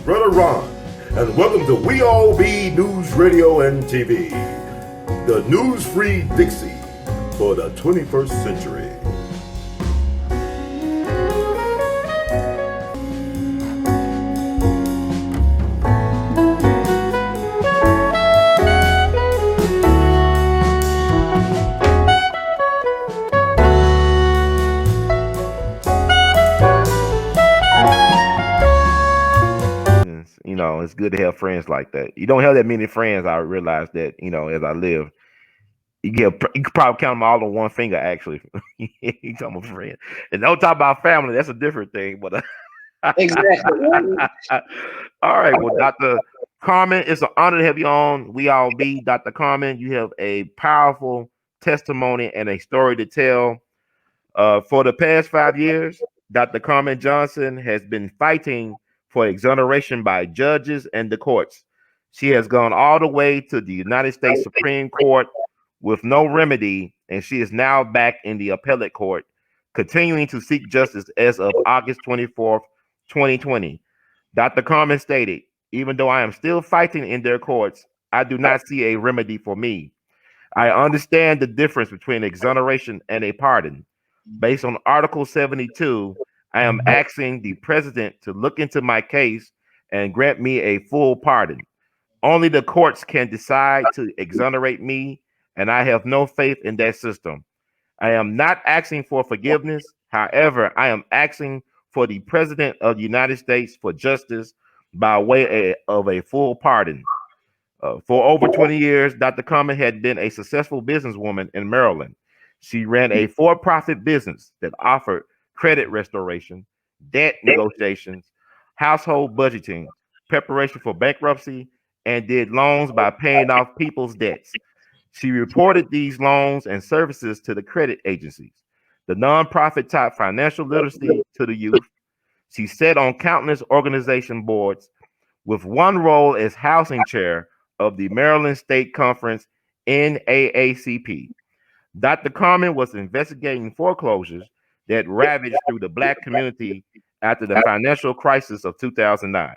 Brother Ron, and welcome to We All Be News Radio and TV, the news-free Dixie for the 21st century. You know, it's good to have friends like that. You don't have that many friends. I realize that, you know, as I live, you can probably count them all on one finger, actually. You talking about friend. And don't talk about family. That's a different thing. But Exactly. all right. Well, Dr. Carmen, it's an honor to have you on. We All Be. Dr. Carmen, you have a powerful testimony and a story to tell. For the past 5 years, Dr. Carmen Johnson has been fighting for exoneration by judges and the courts. She has gone all the way to the United States Supreme Court with no remedy, and she is now back in the appellate court, continuing to seek justice as of August 24th, 2020. Dr. Carmen stated, even though I am still fighting in their courts, I do not see a remedy for me. I understand the difference between exoneration and a pardon. Based on Article 72, I am asking the president to look into my case and grant me a full pardon. Only the courts can decide to exonerate me, and I have no faith in that system. I am not asking for forgiveness. However, I am asking for the president of the United States for justice by way of a full pardon. For over 20 years, Dr. Carmen had been a successful businesswoman in Maryland. She ran a for-profit business that offered credit restoration, debt negotiations, household budgeting, preparation for bankruptcy, and did loans by paying off people's debts. She reported these loans and services to the credit agencies. The nonprofit taught financial literacy to the youth. She sat on countless organization boards with one role as housing chair of the Maryland State Conference NAACP. Dr. Carmen was investigating foreclosures that ravaged through the Black community after the financial crisis of 2009.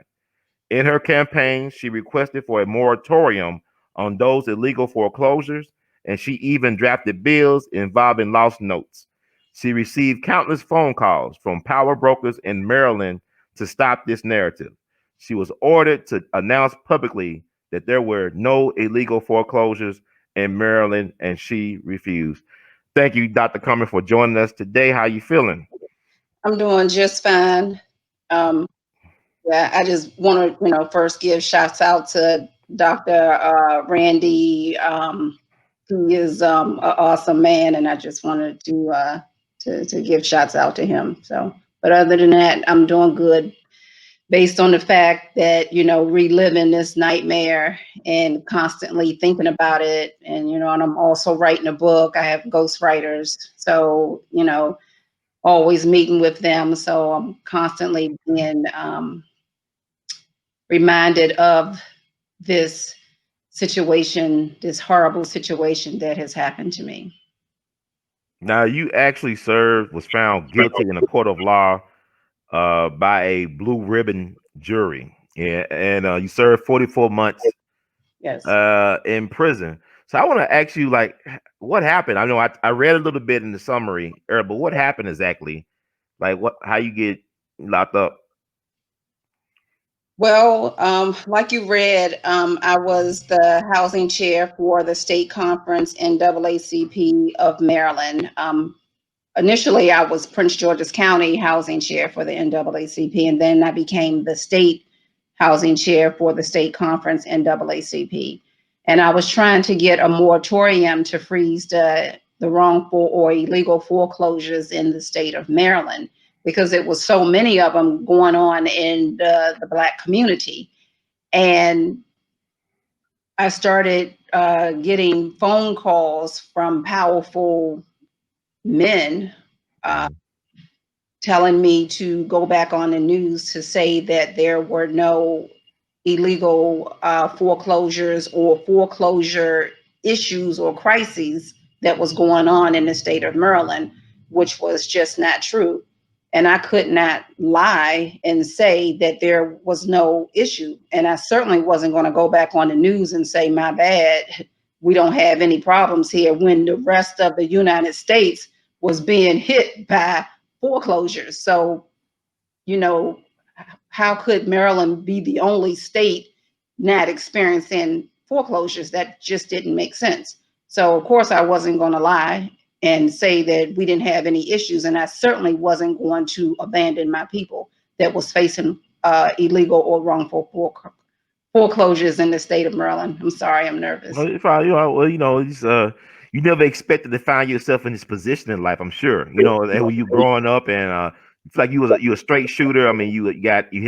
In her campaign, she requested for a moratorium on those illegal foreclosures, and she even drafted bills involving lost notes. She received countless phone calls from power brokers in Maryland to stop this narrative. She was ordered to announce publicly that there were no illegal foreclosures in Maryland, and she refused. Thank you, Dr. Carmen, for joining us today. How you feeling? I'm doing just fine. Yeah, I just want to, first give shouts out to Dr. Randy. He is an awesome man, and I just wanted to give shouts out to him. So, but other than that, I'm doing good. Based on the fact that, reliving this nightmare and constantly thinking about it. And, and I'm also writing a book. I have ghostwriters. So, always meeting with them. So I'm constantly being reminded of this situation, this horrible situation that has happened to me. Now, you actually was found guilty in a court of law by a blue ribbon jury. Yeah, and you served 44 months Yes. In prison. So I want to ask you, like, what happened? I know I read a little bit in the summary, but what happened exactly? Like, how you get locked up? Well, like you read, I was the housing chair for the state conference NAACP of Maryland. Initially, I was Prince George's County housing chair for the NAACP, and then I became the state housing chair for the state conference NAACP. And I was trying to get a moratorium to freeze the wrongful or illegal foreclosures in the state of Maryland, because it was so many of them going on in the Black community. And I started getting phone calls from powerful men telling me to go back on the news to say that there were no illegal foreclosures or foreclosure issues or crises that was going on in the state of Maryland, which was just not true. And I could not lie and say that there was no issue. And I certainly wasn't going to go back on the news and say, my bad, we don't have any problems here, when the rest of the United States was being hit by foreclosures. So, you know, how could Maryland be the only state not experiencing foreclosures? That just didn't make sense. So, of course, I wasn't going to lie and say that we didn't have any issues. And I certainly wasn't going to abandon my people that was facing illegal or wrongful foreclosures in the state of Maryland. I'm sorry, I'm nervous. Well, it's, you never expected to find yourself in this position in life. I'm sure, and when you growing up and it's like you a straight shooter. I mean, you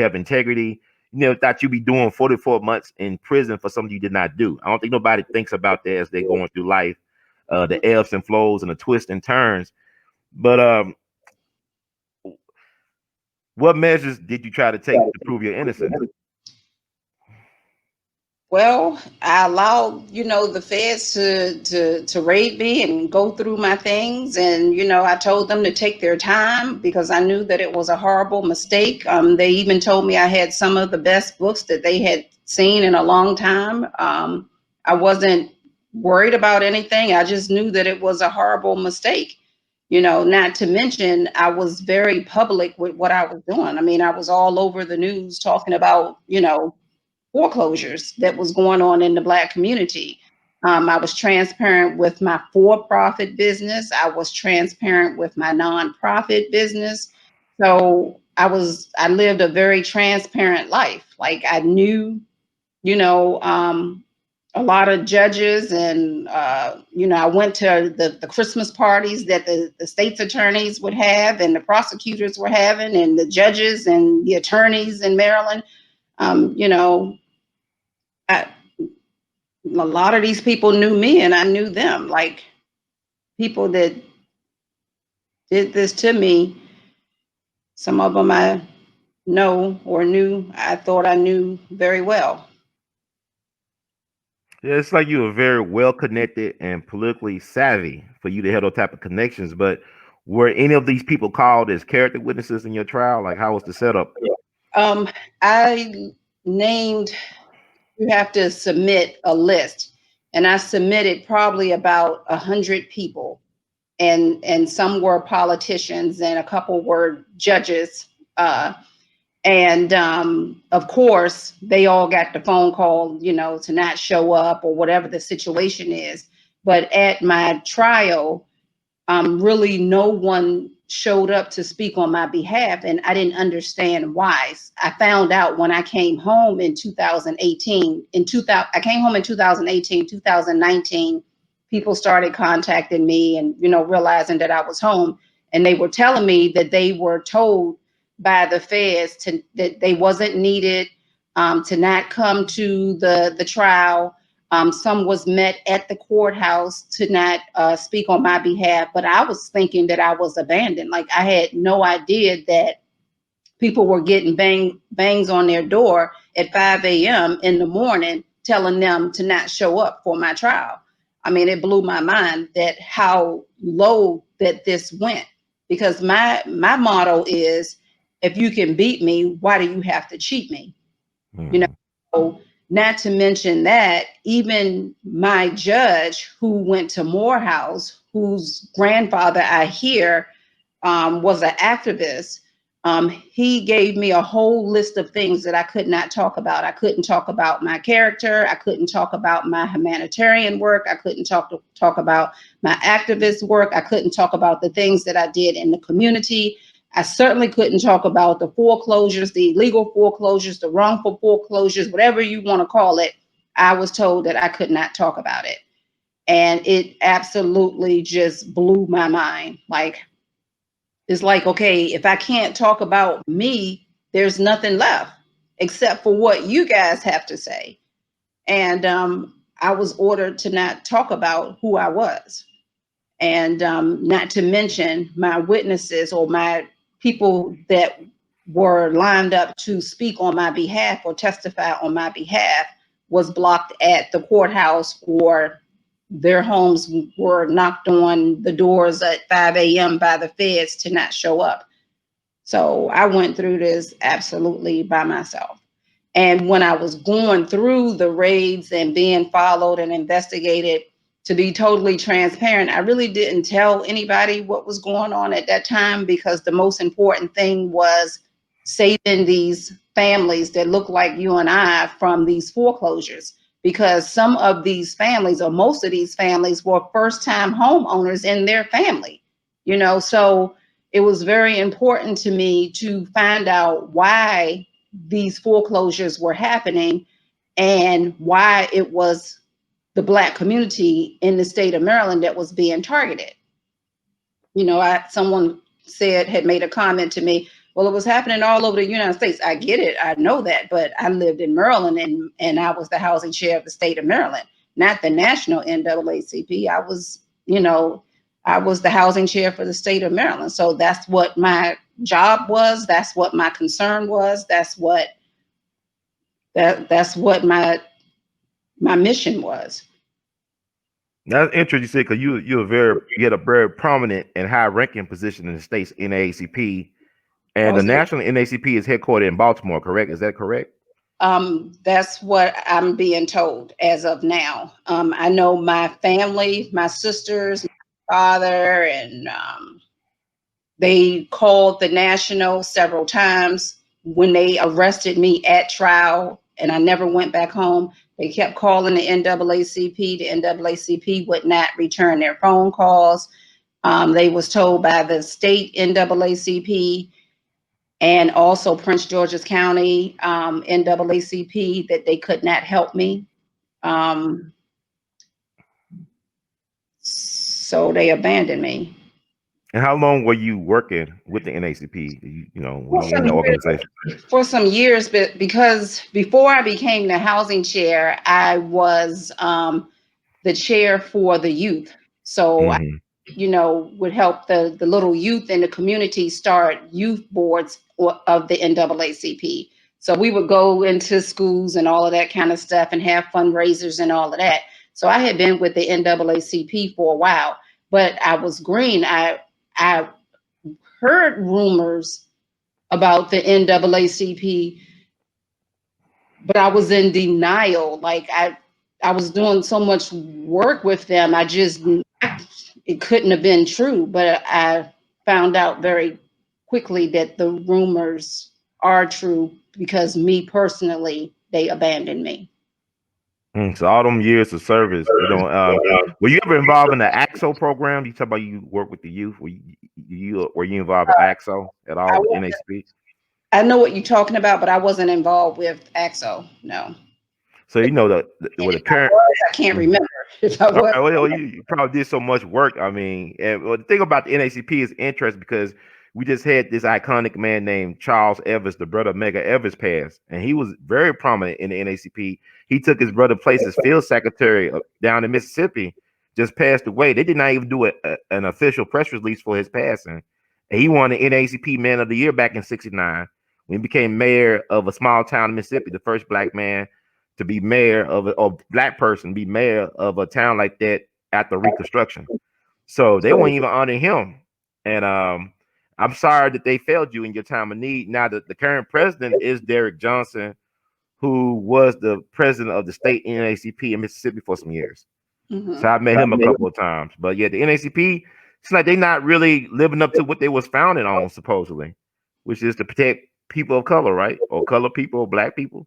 have integrity. You never thought you'd be doing 44 months in prison for something you did not do. I don't think nobody thinks about that as they're going through life, the ebbs and flows and the twists and turns. But what measures did you try to take to prove your innocence? Well, I allowed, the feds to raid me and go through my things. And, I told them to take their time because I knew that it was a horrible mistake. They even told me I had some of the best books that they had seen in a long time. I wasn't worried about anything. I just knew that it was a horrible mistake. Not to mention, I was very public with what I was doing. I mean, I was all over the news talking about, foreclosures that was going on in the Black community. I was transparent with my for-profit business. I was transparent with my nonprofit business. So I lived a very transparent life. Like I knew, a lot of judges and, I went to the Christmas parties that the state's attorneys would have and the prosecutors were having and the judges and the attorneys in Maryland. I, a lot of these people knew me and I knew them. Like people that did this to me, some of them I know or knew, I thought I knew very well. Yeah, it's like you were very well connected and politically savvy for you to have those type of connections. But were any of these people called as character witnesses in your trial? Like, how was the setup? I named, you have to submit a list, and I submitted probably about 100 people, and some were politicians and a couple were judges. And of course, they all got the phone call, to not show up or whatever the situation is. But at my trial, really no one showed up to speak on my behalf, and I didn't understand why. I found out when I came home in 2018. I came home in 2018, 2019. People started contacting me and realizing that I was home, and they were telling me that they were told by the feds that they wasn't needed, to not come to the trial. Some was met at the courthouse to not speak on my behalf, but I was thinking that I was abandoned. Like I had no idea that people were getting bangs on their door at 5 a.m. in the morning telling them to not show up for my trial. I mean, it blew my mind that how low that this went, because my motto is, if you can beat me, why do you have to cheat me? So, not to mention that even my judge who went to Morehouse, whose grandfather I hear was an activist, he gave me a whole list of things that I could not talk about. I couldn't talk about my character. I couldn't talk about my humanitarian work. I couldn't talk about my activist work. I couldn't talk about the things that I did in the community. I certainly couldn't talk about the foreclosures, the illegal foreclosures, the wrongful foreclosures, whatever you want to call it. I was told that I could not talk about it. And it absolutely just blew my mind. Like, it's like, okay, if I can't talk about me, there's nothing left except for what you guys have to say. And I was ordered to not talk about who I was. And not to mention my witnesses or my people that were lined up to speak on my behalf or testify on my behalf was blocked at the courthouse, or their homes were knocked on the doors at 5 a.m. by the feds to not show up. So I went through this absolutely by myself. And when I was going through the raids and being followed and investigated, to be totally transparent, I really didn't tell anybody what was going on at that time, because the most important thing was saving these families that look like you and I from these foreclosures. Because some of these families, or most of these families, were first time homeowners in their family, so it was very important to me to find out why these foreclosures were happening and why it was the Black community in the state of Maryland that was being targeted. Someone had made a comment to me, well, it was happening all over the United States. I get it. I know that. But I lived in Maryland, and I was the housing chair of the state of Maryland, not the national NAACP. I was the housing chair for the state of Maryland. So that's what my job was. That's what my concern was. That's what my mission was. That's interesting because you had a very prominent and high ranking position in the state's NAACP, and the national NAACP is headquartered in Baltimore. Correct? Is that correct? That's what I'm being told as of now. I know my family, my sisters, my father, and they called the national several times when they arrested me at trial, and I never went back home. They kept calling the NAACP. The NAACP would not return their phone calls. They was told by the state NAACP and also Prince George's County NAACP that they could not help me. So they abandoned me. And how long were you working with the NAACP? Were you in the organization? For some years, but because before I became the housing chair, I was the chair for the youth. So I would help the little youth in the community start youth boards of the NAACP. So we would go into schools and all of that kind of stuff and have fundraisers and all of that. So I had been with the NAACP for a while, but I was green. I heard rumors about the NAACP, but I was in denial. Like I was doing so much work with them. It couldn't have been true, but I found out very quickly that the rumors are true because me personally, they abandoned me. So all them years of service, were you ever involved in the AXO program? You talk about you work with the youth. Were you involved in AXO at all? NAACP? I know what you're talking about, but I wasn't involved with AXO. No. So with the current, I can't remember if I was. Okay, well, you probably did so much work. I mean, the thing about the NAACP is interesting because we just had this iconic man named Charles Evans, the brother of Medgar Evers, passed, and he was very prominent in the NAACP. He took his brother's place as field secretary down in Mississippi. Just passed away. They did not even do an official press release for his passing. And he won the NAACP Man of the Year back in '69 when he became mayor of a small town in Mississippi, the first black man to be mayor of or black person be mayor of a town like that after Reconstruction. So they won't even honor him. And I'm sorry that they failed you in your time of need. Now that the current president is Derrick Johnson, who was the president of the state NAACP in Mississippi for some years. So I met him a couple of times. But yeah, the NAACP, it's like they're not really living up to what they was founded on, supposedly, which is to protect people of color, right? Or color people, or black people.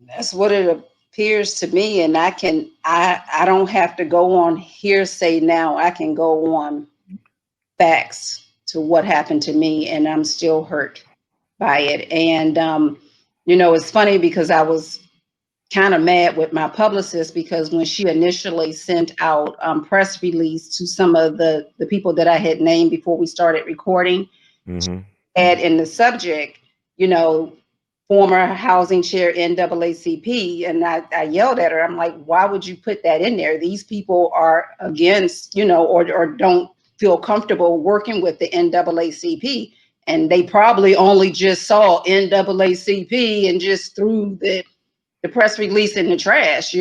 That's what it appears to me, and I don't have to go on hearsay now. I can go on facts to what happened to me, and I'm still hurt by it. And it's funny because I was kind of mad with my publicist because when she initially sent out press release to some of the people that I had named before we started recording, add in the subject, former housing chair NAACP, and I yelled at her. I'm like, why would you put that in there? These people are against, or don't feel comfortable working with the NAACP, and they probably only just saw NAACP and just threw the press release in the trash,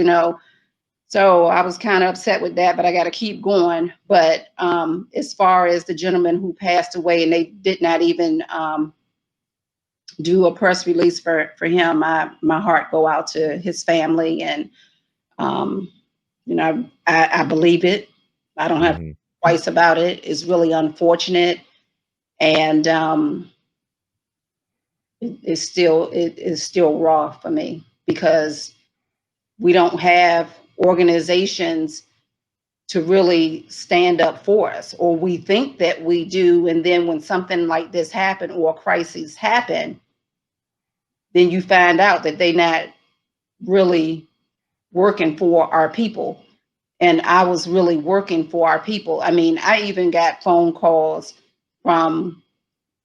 So I was kind of upset with that, but I got to keep going. But as far as the gentleman who passed away, and they did not even do a press release for him, my heart go out to his family, and you know, I believe it. I don't have twice about it. It's really unfortunate, and it is still raw for me because we don't have organizations to really stand up for us, or we think that we do, and then when something like this happen or crises happen, then you find out that they're not really working for our people. And I was really working for our people. I mean, I even got phone calls from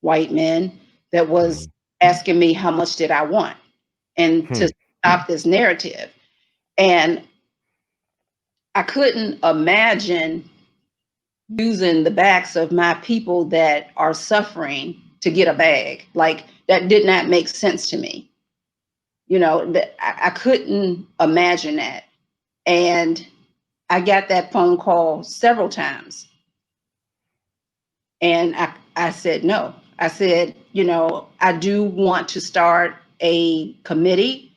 white men that was asking me how much did I want, and to stop this narrative. And I couldn't imagine using the backs of my people that are suffering to get a bag. Like, that did not make sense to me. You know, that I couldn't imagine that. And I got that phone call several times. And I said no. I said, you know, I do want to start a committee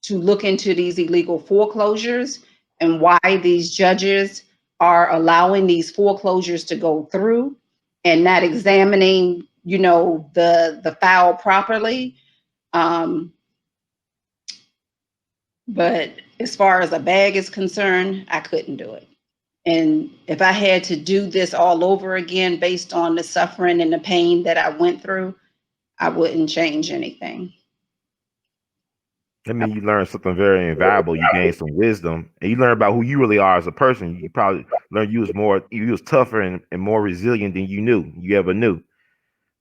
to look into these illegal foreclosures and why these judges are allowing these foreclosures to go through and not examining, you know, the file properly. But as far as a bag is concerned, I couldn't do it. And if I had to do this all over again based on the suffering and the pain that I went through, I wouldn't change anything. I mean, you learn something very invaluable. You gain some wisdom, and you learn about who you really are as a person. You probably learn you was tougher and more resilient than you ever knew.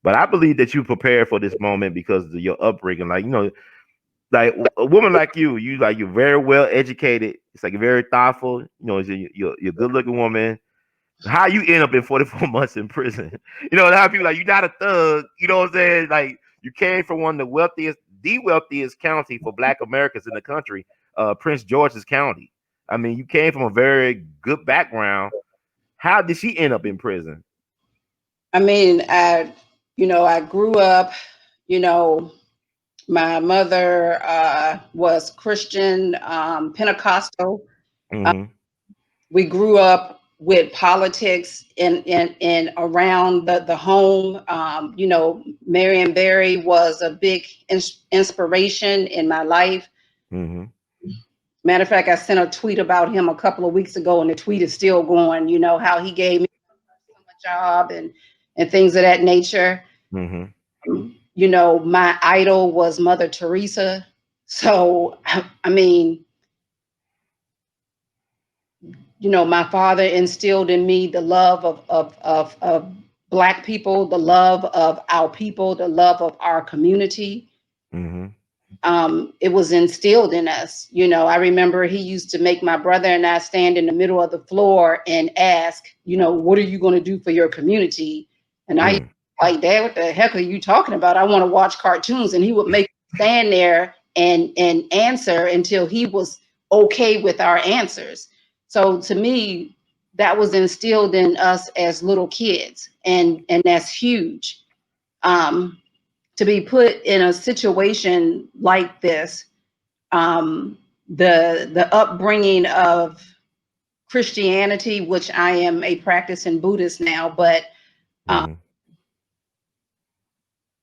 But I believe that you prepared for this moment because of your upbringing. Like, you know, like a woman like you're very well educated. It's like very thoughtful. You know, you're a good looking woman. How you end up in 44 months in prison? You know, a lot of people like, you're not a thug. You know what I'm saying? Like, you came from one of the wealthiest county for Black Americans in the country, Prince George's County. I mean, you came from a very good background. How did she end up in prison? I mean, I grew up, you know, my mother was Christian, Pentecostal. Mm-hmm. We grew up with politics in around the home. You know, Marion Barry was a big inspiration in my life. Mm-hmm. Matter of fact, I sent a tweet about him a couple of weeks ago, and the tweet is still going. You know, how he gave me a job and things of that nature. Mm-hmm. You know, my idol was Mother Teresa. So, I mean, you know, my father instilled in me the love of Black people, the love of our people, the love of our community. Mm-hmm. It was instilled in us. You know, I remember he used to make my brother and I stand in the middle of the floor and ask, you know, what are you going to do for your community? And I like, Dad, what the heck are you talking about? I want to watch cartoons. And he would make me stand there and answer until he was okay with our answers. So to me, that was instilled in us as little kids, and that's huge. To be put in a situation like this, the upbringing of Christianity, which I am a practicing Buddhist now, but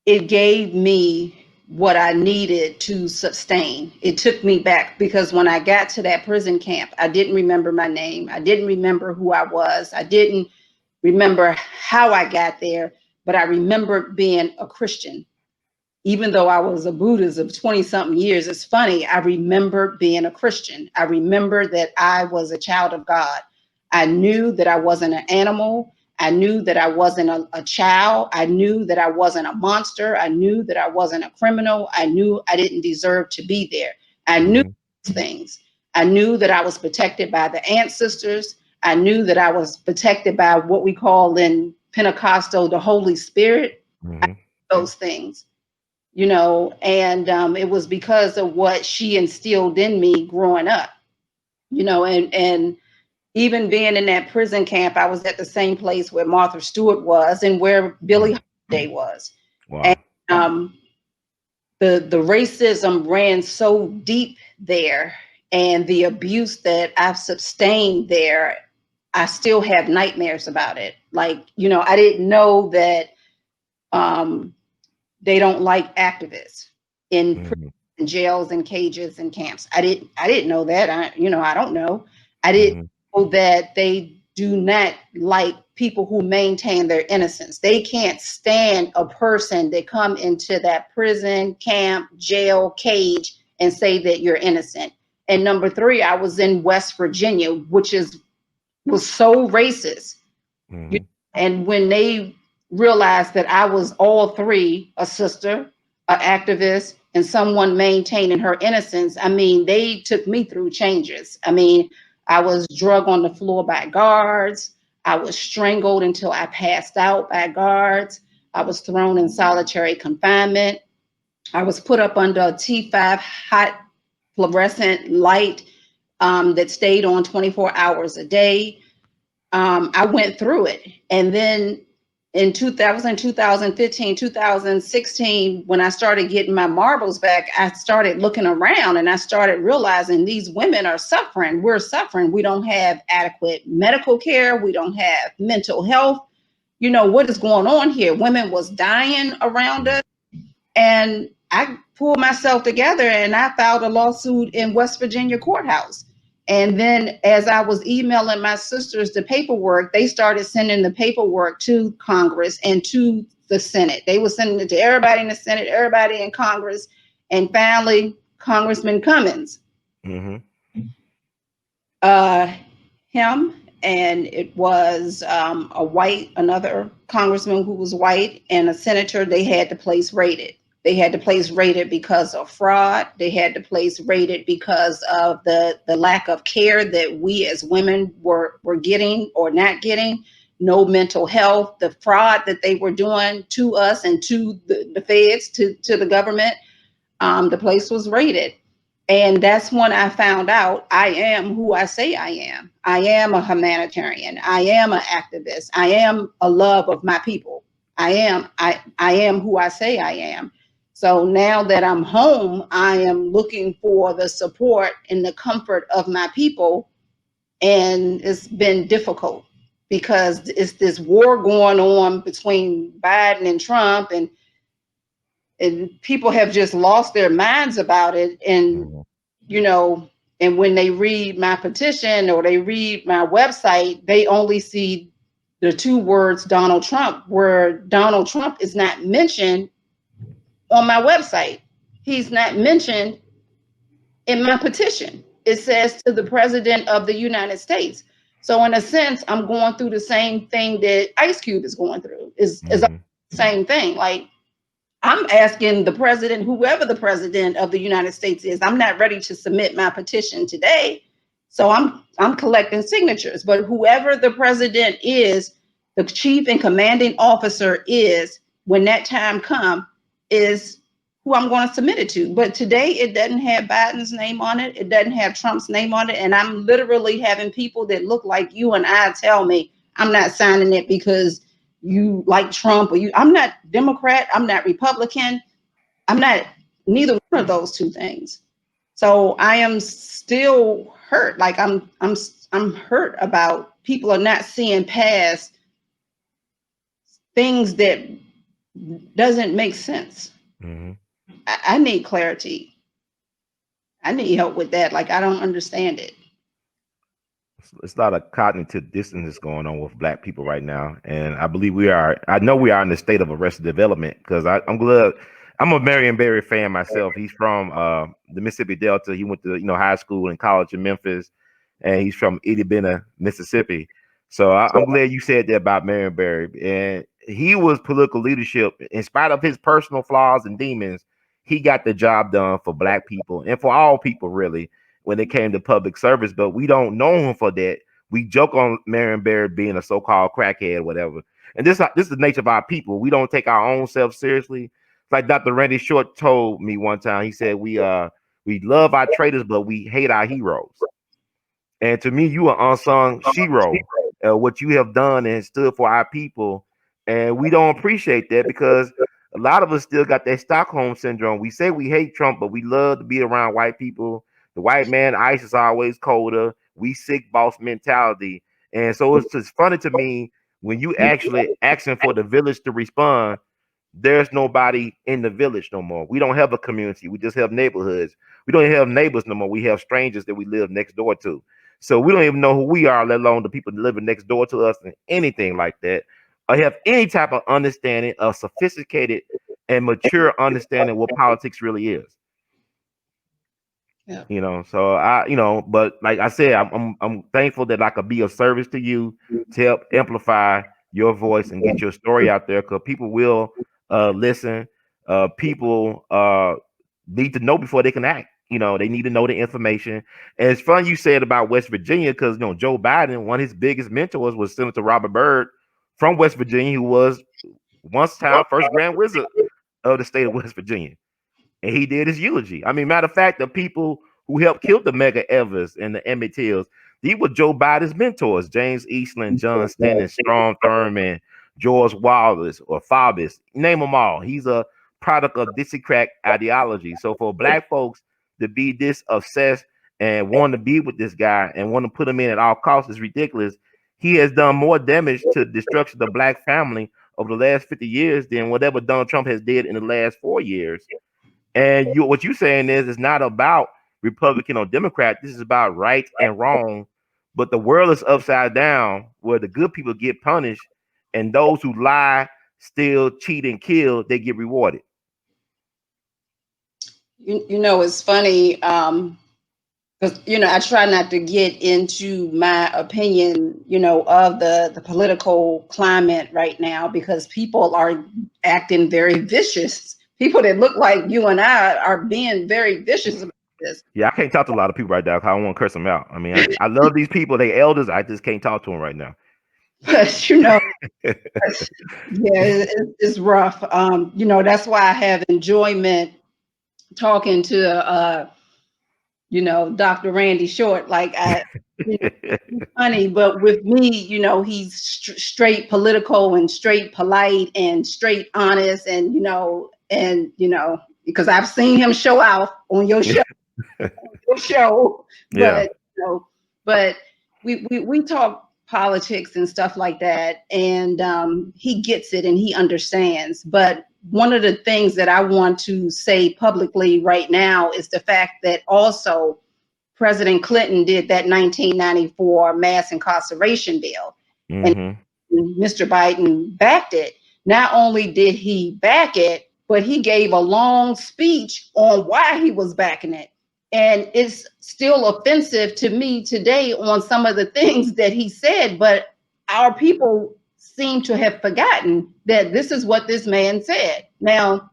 it gave me what I needed to sustain. It took me back because when I got to that prison camp, I didn't remember my name. I didn't remember who I was. I didn't remember how I got there, but I remember being a Christian. Even though I was a Buddhist of 20 something years, it's funny. I remember being a Christian. I remember that I was a child of God. I knew that I wasn't an animal. I knew that I wasn't a child. I knew that I wasn't a monster. I knew that I wasn't a criminal. I knew I didn't deserve to be there. I knew these things. I knew that I was protected by the ancestors. I knew that I was protected by what we call in Pentecostal the Holy Spirit. Those things, you know, and it was because of what she instilled in me growing up. you know, and even being in that prison camp, I was at the same place where Martha Stewart was and where Billie Holiday was. Wow. And the racism ran so deep there, and the abuse that I've sustained there, I still have nightmares about it. Like, you know, I didn't know that they don't like activists in prisons, jails and cages and camps. I didn't know that. I don't know. I didn't know that they do not like people who maintain their innocence. They can't stand a person that come into that prison, camp, jail, cage and say that you're innocent. And number three, I was in West Virginia, which was so racist. And when they realized that I was all three, a sister, an activist, and someone maintaining her innocence, I mean, they took me through changes. I mean, I was drug on the floor by guards. I was strangled until I passed out by guards. I was thrown in solitary confinement. I was put up under a T5 hot fluorescent light that stayed on 24 hours a day. I went through it. And then in 2015, 2016, when I started getting my marbles back, I started looking around and I started realizing these women are suffering. We're suffering. We don't have adequate medical care. We don't have mental health. You know, what is going on here? Women was dying around us. And I pulled myself together and I filed a lawsuit in West Virginia courthouse. And then as I was emailing my sisters the paperwork, they started sending the paperwork to Congress and to the Senate. They were sending it to everybody in the Senate, everybody in Congress. And finally, Congressman Cummins, him, and it was another congressman who was white, and a senator. They had the place raided. They had the place raided because of fraud. They had the place raided because of the lack of care that we as women were getting or not getting. No mental health, the fraud that they were doing to us and to the feds, to the government. The place was raided. And that's when I found out I am who I say I am. I am a humanitarian. I am an activist. I am a love of my people. I am who I say I am. So now that I'm home, I am looking for the support and the comfort of my people. And it's been difficult because it's this war going on between Biden and Trump, and people have just lost their minds about it. And, you know, and when they read my petition or they read my website, they only see the two words Donald Trump, where Donald Trump is not mentioned on my website. He's not mentioned in my petition. It says to the President of the United States. So in a sense, I'm going through the same thing that Ice Cube is going through. Is the same thing. Like, I'm asking the president, whoever the president of the United States is, I'm not ready to submit my petition today. So I'm collecting signatures. But whoever the president is, the chief and commanding officer is, when that time comes, is who I'm going to submit it to. But today it doesn't have Biden's name on it. It doesn't have Trump's name on it. And I'm literally having people that look like you and I tell me I'm not signing it because you like Trump, or I'm not Democrat, I'm not Republican, I'm not neither one of those two things. So I am still hurt. Like I'm hurt about people are not seeing past things that doesn't make sense. I need clarity. I need help with that. Like, I don't understand it. It's a lot of cognitive dissonance going on with Black people right now, and I believe I know we are in the state of arrested development, because I'm glad. I'm a Marion Barry fan myself. He's from the Mississippi Delta. He went to high school and college in Memphis, and he's from Itty Bena, Mississippi. So I'm glad you said that about Marion Barry. And he was political leadership in spite of his personal flaws and demons. He got the job done for Black people and for all people, really, when it came to public service. But we don't know him for that. We joke on Marion Barry being a so-called crackhead or whatever. And this is the nature of our people. We don't take our own self seriously. Like Dr. Randy Short told me one time. He said we love our traitors, but we hate our heroes. And to me, you are unsung hero. What you have done and stood for our people, and we don't appreciate that because a lot of us still got that Stockholm syndrome. We say we hate Trump, but we love to be around white people. The white man, ice is always colder. We sick boss mentality, and so it's just funny to me when you actually asking for the village to respond. There's nobody in the village no more. We don't have a community. We just have neighborhoods. We don't even have neighbors no more. We have strangers that we live next door to. So we don't even know who we are, let alone the people living next door to us and anything like that. Or have any type of understanding of sophisticated and mature understanding what politics really is. Yeah. So but like I said, I'm thankful that I could be of service to you to help amplify your voice and get your story out there because people will listen. People need to know before they can act. They need to know the information. And it's fun you said about West Virginia because Joe Biden, one of his biggest mentors was Senator Robert Byrd from West Virginia, who was once time first Grand Wizard of the state of West Virginia, and he did his eulogy. I mean, matter of fact, the people who helped kill the Mega Evers and the Emmett Tills, these were Joe Biden's mentors: James Eastland, John Stennis, Strom Thurmond, George Wallace, or Faubus. Name them all. He's a product of Dixiecrat ideology. So for black folks to be this obsessed and want to be with this guy and want to put him in at all costs is ridiculous. He has done more damage to the destruction of the black family over the last 50 years than whatever Donald Trump has did in the last 4 years. And what you're saying is it's not about Republican or Democrat. This is about right and wrong. But the world is upside down where the good people get punished and those who lie, steal, cheat, and kill, they get rewarded. It's funny. Because I try not to get into my opinion, of the political climate right now because people are acting very vicious. People that look like you and I are being very vicious about this. Yeah, I can't talk to a lot of people right now because I don't want to curse them out. I mean, I love these people. They elders. I just can't talk to them right now. But yeah, it's rough. That's why I have enjoyment talking to Dr. Randy Short. Like funny, but with me, he's straight political and straight polite and straight honest, and because I've seen him show out on your show, Yeah. but we talk politics and stuff like that, and he gets it and he understands. But one of the things that I want to say publicly right now is the fact that also President Clinton did that 1994 mass incarceration bill, and Mr. Biden backed it. Not only did he back it, but he gave a long speech on why he was backing it. And it's still offensive to me today on some of the things that he said, but our people seem to have forgotten that this is what this man said. Now,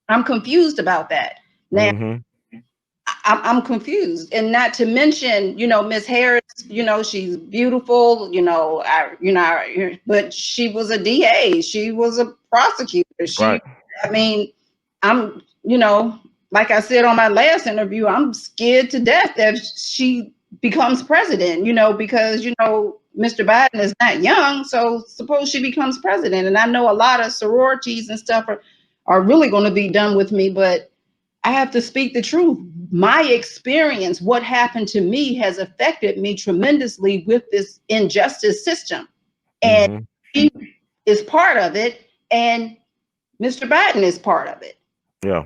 I'm confused about that. Now, I'm confused, and not to mention, Miss Harris. She's beautiful. But she was a DA. She was a prosecutor. Right. I mean, I'm, like I said on my last interview, I'm scared to death that she becomes president. Because Mr. Biden is not young, so suppose she becomes president, and I know a lot of sororities and stuff are really going to be done with me, but I have to speak the truth. My experience, what happened to me, has affected me tremendously with this injustice system. And he is part of it, and Mr. Biden is part of it. Yeah.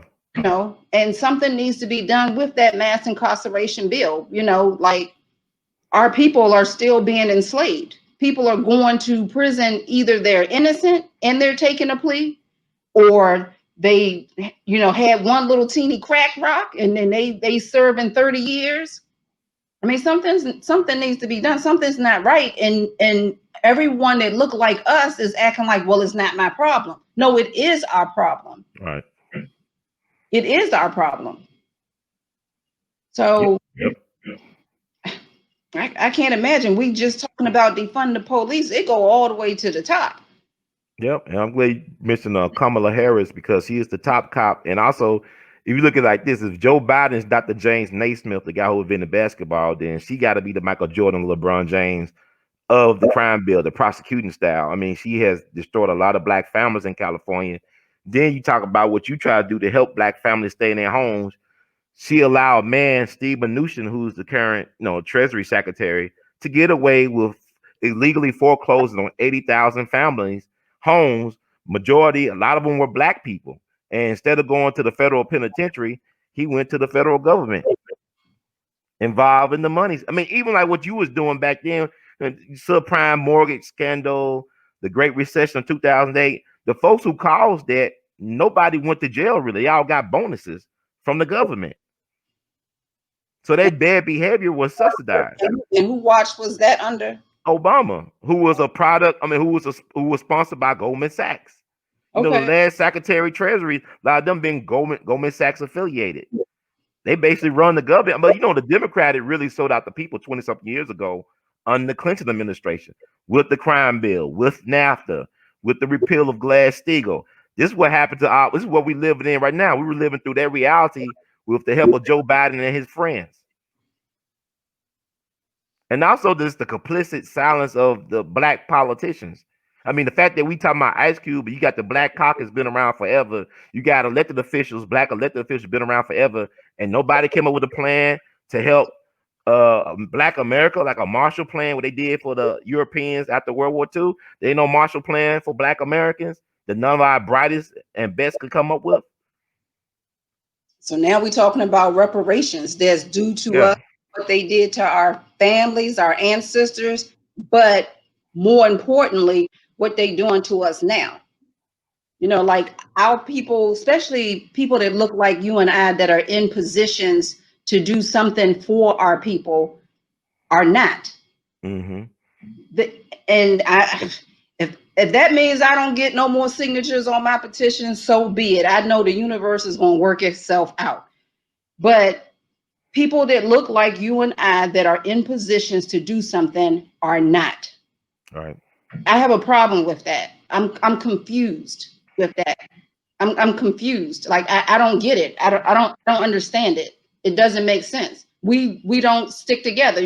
And something needs to be done with that mass incarceration bill. Like our people are still being enslaved. People are going to prison, either they're innocent and they're taking a plea, or they had one little teeny crack rock and then they serve in 30 years. I mean, something needs to be done. Something's not right, and everyone that look like us is acting like, well, it's not my problem. No, it is our problem. Right. It is our problem. So I can't imagine. We just talking about defund the police. It go all the way to the top. Yep, and I'm glad you mentioned Kamala Harris because she is the top cop, and also if you look at it like this, if Joe Biden is Dr. James Naismith, the guy who invented basketball, then she got to be the Michael Jordan, LeBron James of the crime bill, the prosecuting style. I mean, she has destroyed a lot of black families in California. Then you talk about what you try to do to help black families stay in their homes. She allowed man Steve Mnuchin, who's the current, Treasury Secretary, to get away with illegally foreclosing on 80,000 families' homes. Majority, a lot of them were black people. And instead of going to the federal penitentiary, he went to the federal government involved in the monies. I mean, even like what you was doing back then, subprime mortgage scandal, the Great Recession of 2008. The folks who caused that, nobody went to jail really. Y'all got bonuses from the government. So that bad behavior was subsidized. And who watch was that under? Obama, who was a product, who was sponsored by Goldman Sachs. The Okay. last Secretary Treasury, a lot of them being Goldman Sachs affiliated. They basically run the government. But the Democratic really sold out the people 20-something years ago under the Clinton administration with the crime bill, with NAFTA, with the repeal of Glass-Steagall. This is what happened to this is what we living in right now. We were living through that reality with the help of Joe Biden and his friends. And also there's the complicit silence of the black politicians. I mean, the fact that we talking about Ice Cube, but you got the Black Caucus been around forever. You got elected officials, black elected officials been around forever, and nobody came up with a plan to help Black America, like a Marshall Plan, what they did for the Europeans after World War II. There ain't no Marshall Plan for Black Americans that none of our brightest and best could come up with. So now we're talking about reparations that's due to us, what they did to our families, our ancestors, but more importantly, what they doing to us now. Like our people, especially people that look like you and I that are in positions to do something for our people, are not. Mm-hmm. If that means I don't get no more signatures on my petition, so be it. I know the universe is going to work itself out. But people that look like you and I that are in positions to do something are not. All right. I have a problem with that. I'm confused with that. I'm confused. Like I don't get it. I don't understand it. It doesn't make sense. We don't stick together.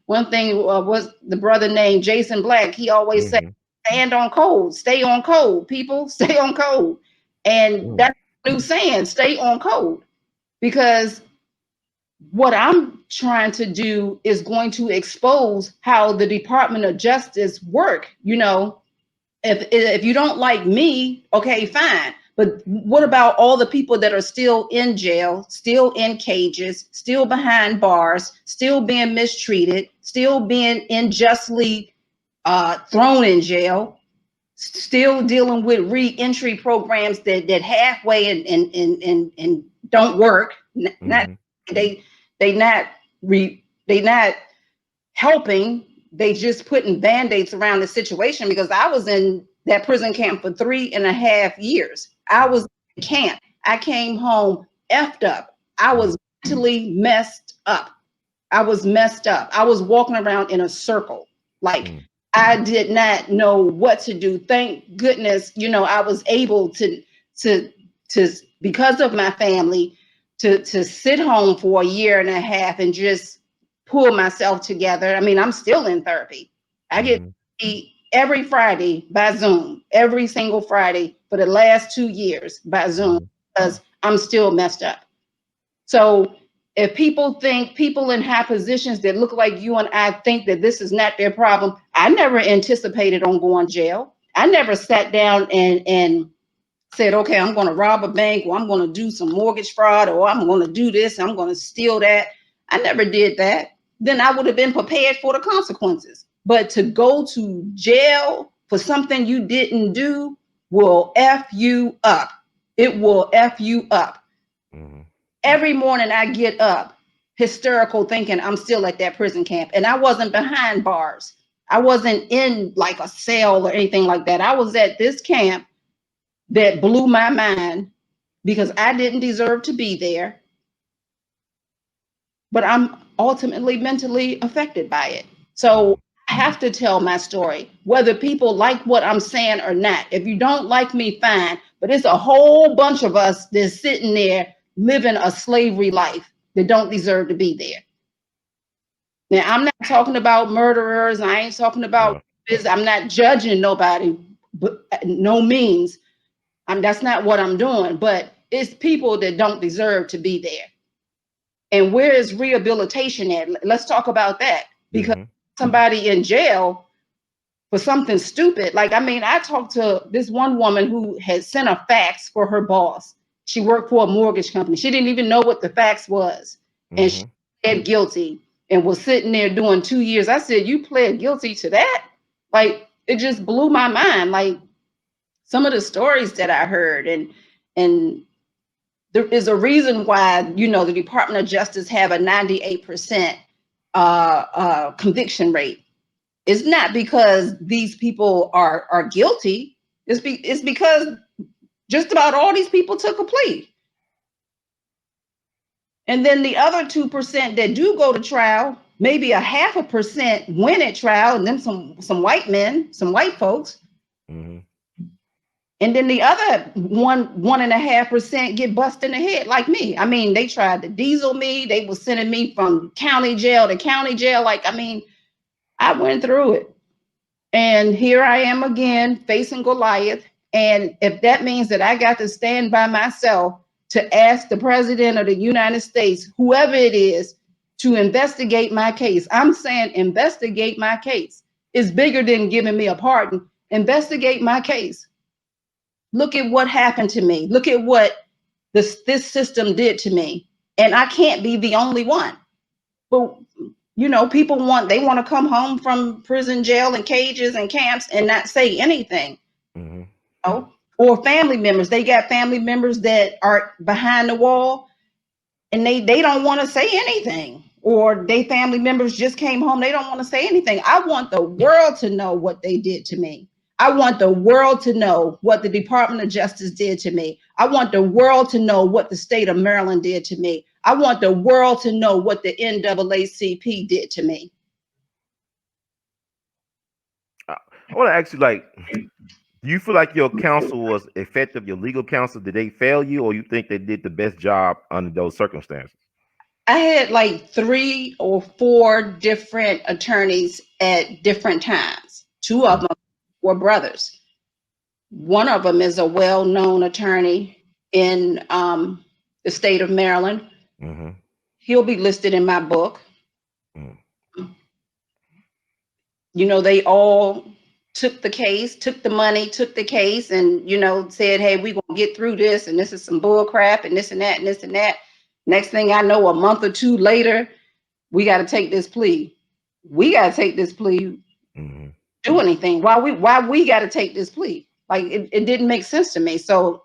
One thing was the brother named Jason Black. He always said, "Stand on code. Stay on code. People, stay on code." And that's a new saying. Stay on code, because what I'm trying to do is going to expose how the Department of Justice work. If you don't like me, okay, fine. But what about all the people that are still in jail, still in cages, still behind bars, still being mistreated, still being unjustly thrown in jail, still dealing with re-entry programs that halfway and don't work? Not they not helping. They just putting band-aids around the situation, because I was in that prison camp for 3.5 years. I was in camp. I came home effed up. I was mentally messed up. I was messed up. I was walking around in a circle. Like I did not know what to do. Thank goodness, I was able to because of my family to sit home for 1.5 years and just pull myself together. I mean, I'm still in therapy. I get every Friday by Zoom, every single Friday for the last 2 years by Zoom, because I'm still messed up. So if people in high positions that look like you and I think that this is not their problem, I never anticipated on going to jail. I never sat down and said, okay, I'm going to rob a bank, or I'm going to do some mortgage fraud, or I'm going to do this, I'm going to steal that. I never did that. Then I would have been prepared for the consequences. But to go to jail for something you didn't do will F you up. It will F you up. Every morning I get up hysterical thinking I'm still at that prison camp, and I wasn't behind bars. I wasn't in like a cell or anything like that. I was at this camp that blew my mind because I didn't deserve to be there. But I'm ultimately mentally affected by it. So I have to tell my story, whether people like what I'm saying or not. If you don't like me, fine. But it's a whole bunch of us that's sitting there living a slavery life that don't deserve to be there. Now, I'm not talking about murderers. I ain't talking about this. I'm not judging nobody, but no means. That's not what I'm doing. But it's people that don't deserve to be there. And where is rehabilitation at? Let's talk about that. Because somebody in jail for something stupid. Like, I mean, I talked to this one woman who had sent a fax for her boss. She worked for a mortgage company. She didn't even know what the fax was. And she pled guilty and was sitting there doing 2 years. I said, you pled guilty to that? Like, it just blew my mind. Like, some of the stories that I heard, and there is a reason why, you know, the Department of Justice have a 98% conviction rate. It's not because these people are guilty. It's because just about all these people took a plea. And then the other 2% that do go to trial, maybe a 0.5% win at trial, and then some white men, some white folks. And then the other 1.5% get busted in the head, like me. I mean, they tried to diesel me. They were sending me from county jail to county jail. Like, I mean, I went through it. And here I am again facing Goliath. And if that means that I got to stand by myself to ask the president of the United States, whoever it is, to investigate my case, I'm saying investigate my case. It's bigger than giving me a pardon. Investigate my case. Look at what happened to me. Look at what this system did to me. And I can't be the only one. But you know, people want to come home from prison, jail, and cages and camps and not say anything. You know? Or family members. They got family members that are behind the wall and they don't want to say anything. Or they family members just came home. They don't want to say anything. I want the world to know what they did to me. I want the world to know what the Department of Justice did to me. I want the world to know what the state of Maryland did to me. I want the world to know what the NAACP did to me. I want to ask you, like, do you feel like your counsel was effective, your legal counsel? Did they fail you, or you think they did the best job under those circumstances? I had like 3 or 4 different attorneys at different times. 2 of them were brothers. One of them is a well-known attorney in the state of Maryland. He'll be listed in my book. You know, they all took the case, took the money, took the case, and, you know, said, hey, we're going to get through this, and this is some bull crap, and this and that, and this and that. Next thing I know, a month or 2 later, we got to take this plea. We got to take this plea. Do anything. Why we got to take this plea? Like, it didn't make sense to me. So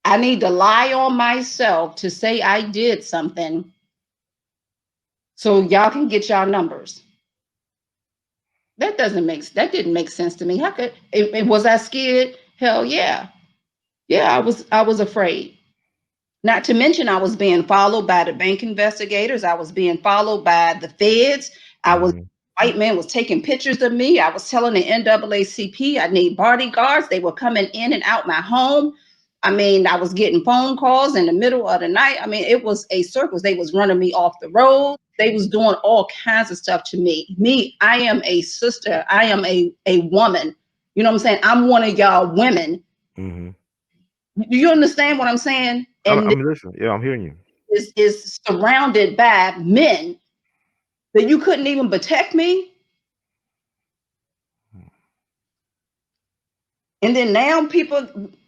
I need to lie on myself to say I did something so y'all can get y'all numbers. That didn't make sense to me. How could was I scared? Hell yeah. Yeah, I was afraid. Not to mention I was being followed by the bank investigators. I was being followed by the feds. White man was taking pictures of me. I was telling the NAACP I need bodyguards. They were coming in and out my home. I mean, I was getting phone calls in the middle of the night. I mean, it was a circus. They was running me off the road. They was doing all kinds of stuff to me. I am a sister. I am a woman. You know what I'm saying? I'm one of y'all women. Do you understand what I'm saying? And I'm listening. Yeah, I'm hearing you. Is surrounded by men that you couldn't even protect me. And then now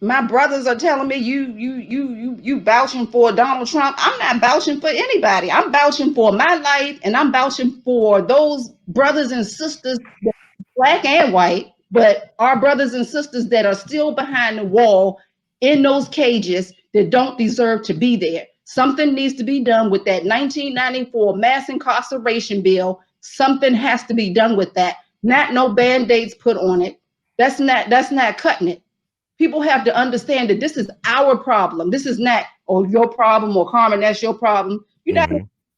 my brothers are telling me you vouching for Donald Trump. I'm not vouching for anybody. I'm vouching for my life, and I'm vouching for those brothers and sisters, black and white, but our brothers and sisters that are still behind the wall in those cages that don't deserve to be there. Something needs to be done with that 1994 mass incarceration bill. Something has to be done with that. Not no band-aids put on it. That's not cutting it. People have to understand that this is our problem. This is not, oh, your problem, or Carmen, that's your problem. You not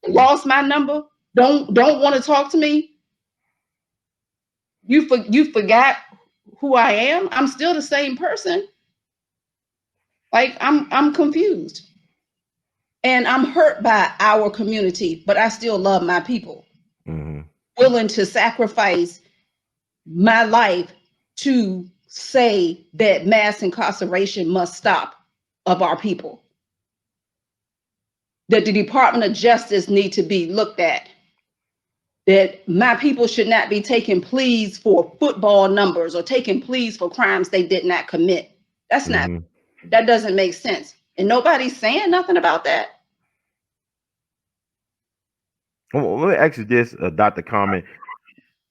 lost my number. Don't want to talk to me. You forgot who I am. I'm still the same person. Like, I'm confused. And I'm hurt by our community, but I still love my people. Mm-hmm. Willing to sacrifice my life to say that mass incarceration must stop of our people. That the Department of Justice need to be looked at. That my people should not be taking pleas for football numbers or taking pleas for crimes they did not commit. That's not, that doesn't make sense. And nobody's saying nothing about that. Well, let me ask you this, Dr. Carmen.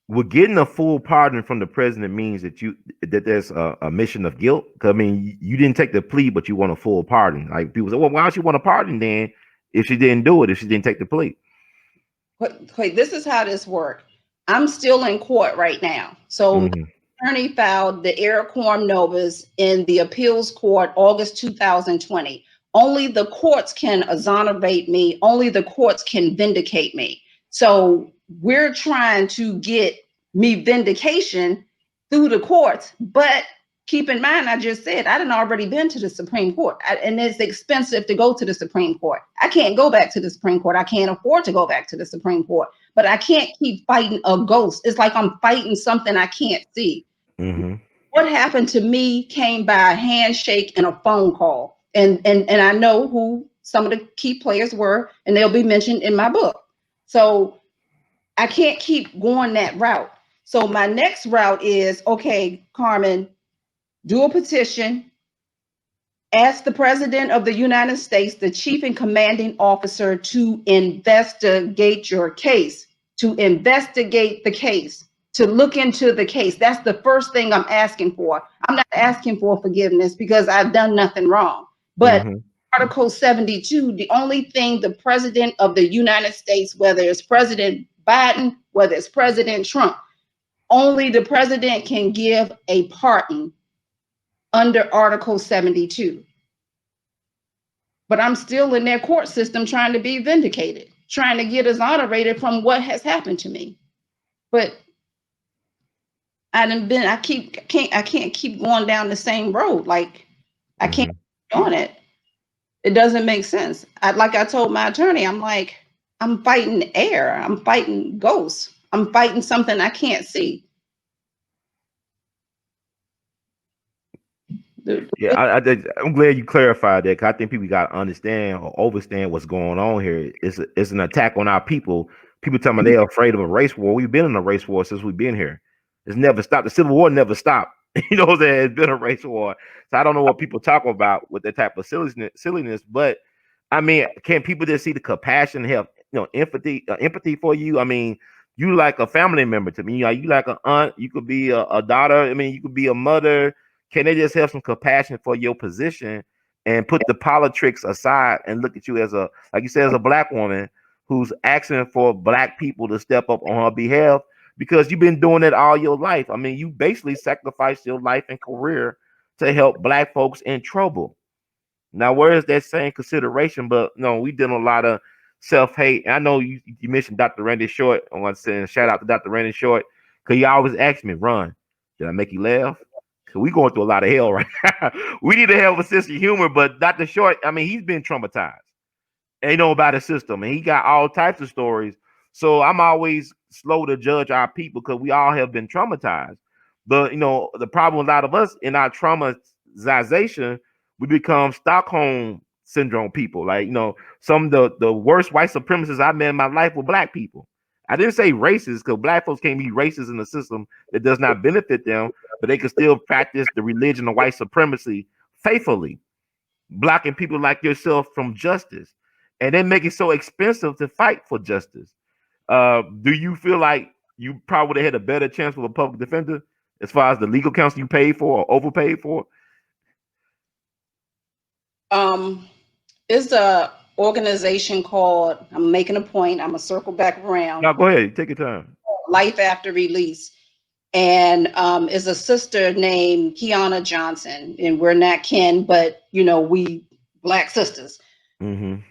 Well, getting a full pardon from the president means that there's a mission of guilt. 'Cause, I mean, you didn't take the plea, but you want a full pardon. Like people say, well, why don't you want a pardon then if she didn't do it, if she didn't take the plea? Wait, this is how this worked. I'm still in court right now. So my attorney filed the error quorum nobis in the appeals court August 2020. Only the courts can exonerate me. Only the courts can vindicate me. So we're trying to get me vindication through the courts. But keep in mind, I just said I done already been to the Supreme Court, and it's expensive to go to the Supreme Court. I can't go back to the Supreme Court. I can't afford to go back to the Supreme Court. But I can't keep fighting a ghost. It's like I'm fighting something I can't see. What happened to me came by a handshake and a phone call. And I know who some of the key players were, and they'll be mentioned in my book. So I can't keep going that route. So my next route is, okay, Carmen, do a petition, ask the President of the United States, the chief and commanding officer, to investigate your case, to investigate the case, to look into the case. That's the first thing I'm asking for. I'm not asking for forgiveness because I've done nothing wrong. But Article 72, the only thing the President of the United States, whether it's President Biden, whether it's President Trump, only the president can give a pardon under Article 72. But I'm still in their court system trying to be vindicated, trying to get exonerated from what has happened to me. But I can't keep going down the same road. Like I can't keep doing it. It doesn't make sense. Like I told my attorney, I'm like, I'm fighting air. I'm fighting ghosts. I'm fighting something I can't see. Yeah, I'm glad you clarified that, because I think people got to understand or understand what's going on here. It's an attack on our people. People tell me they're afraid of a race war. We've been in a race war since we've been here. It's never stopped. The Civil War never stopped. You know what I'm saying? It's been a race war. So I don't know what people talk about with that type of silliness. But I mean, can people just see the compassion, have empathy for you? I mean, you like a family member to me. You like an aunt. You could be a daughter. I mean, you could be a mother. Can they just have some compassion for your position and put the politics aside and look at you as like you said, as a black woman who's asking for black people to step up on her behalf, because you've been doing it all your life. I mean, you basically sacrificed your life and career to help black folks in trouble. Now, where is that same consideration? But no, we did a lot of self-hate. And I know you mentioned Dr. Randy Short. I want to say shout out to Dr. Randy Short, because he always asked me, Ron, did I make you laugh? Because we going through a lot of hell right now. We need to have a sense of humor. But Dr. Short, I mean, he's been traumatized. And he know about the system. And he got all types of stories. So I'm always slow to judge our people, because we all have been traumatized. But, the problem with a lot of us in our traumatization, we become Stockholm syndrome people. Like, some of the worst white supremacists I met in my life were black people. I didn't say racist, because black folks can't be racist in a system that does not benefit them, but they can still practice the religion of white supremacy faithfully, blocking people like yourself from justice. And then make it so expensive to fight for justice. Do you feel like you probably would have had a better chance with a public defender as far as the legal counsel you paid for or overpaid for? It's a organization called, I'm making a point, I'm gonna circle back around. No, go ahead, take your time. Life After Release. And is a sister named Kiana Johnson. And we're not kin, but we Black sisters. And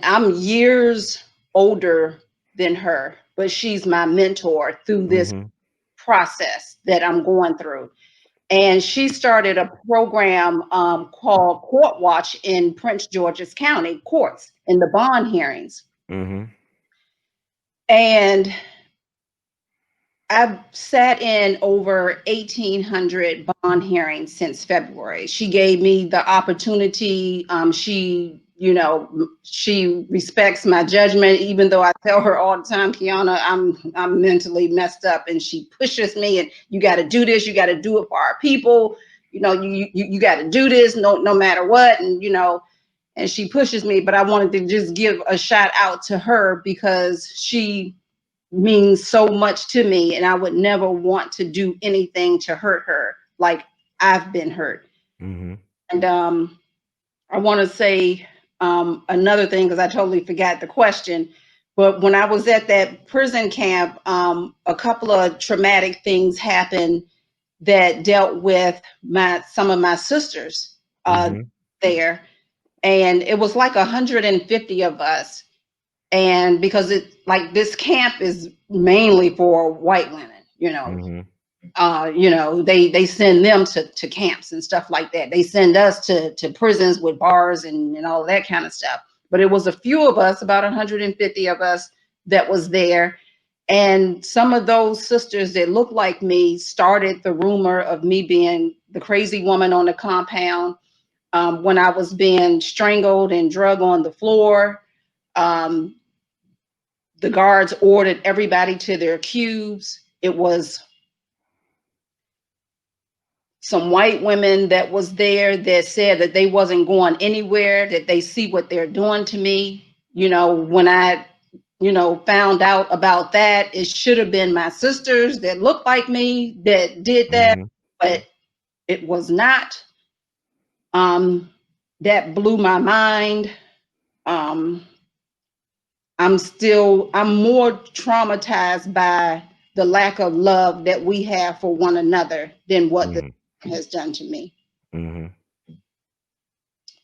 I'm years older than her, but she's my mentor through this process that I'm going through. And she started a program called Court Watch in Prince George's County courts in the bond hearings. And I've sat in over 1,800 bond hearings since February. She gave me the opportunity. She respects my judgment, even though I tell her all the time, Kiana, I'm mentally messed up, and she pushes me. And you got to do this. You got to do it for our people. You got to do this no matter what. And and she pushes me. But I wanted to just give a shout out to her because she means so much to me, and I would never want to do anything to hurt her like I've been hurt. And I want to say another thing, because I totally forgot the question, but when I was at that prison camp, a couple of traumatic things happened that dealt with some of my sisters there, and it was like 150 of us. And because this camp is mainly for white women, they send them to camps and stuff like that. They send us to prisons with bars and all that kind of stuff. But it was a few of us, about 150 of us, that was there. And some of those sisters that looked like me started the rumor of me being the crazy woman on the compound when I was being strangled and drug on the floor. The guards ordered everybody to their cubes. It was some white women that was there that said that they wasn't going anywhere, that they see what they're doing to me. When I, found out about that, it should have been my sisters that looked like me that did that, but it was not. That blew my mind. I'm more traumatized by the lack of love that we have for one another than what this has done to me.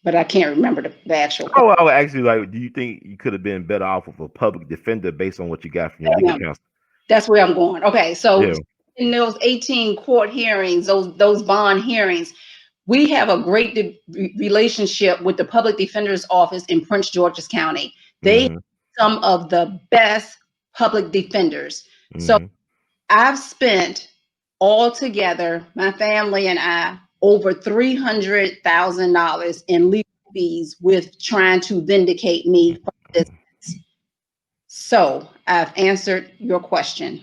But I can't remember the actual question. I would actually do you think you could have been better off with a public defender based on what you got from your legal counsel? That's where I'm going. Okay, so in those 18 court hearings, those bond hearings, we have a great relationship with the public defender's office in Prince George's County. They have some of the best public defenders. So I've spent altogether, my family and I, over $300,000 in legal fees with trying to vindicate me from this. So I've answered your question.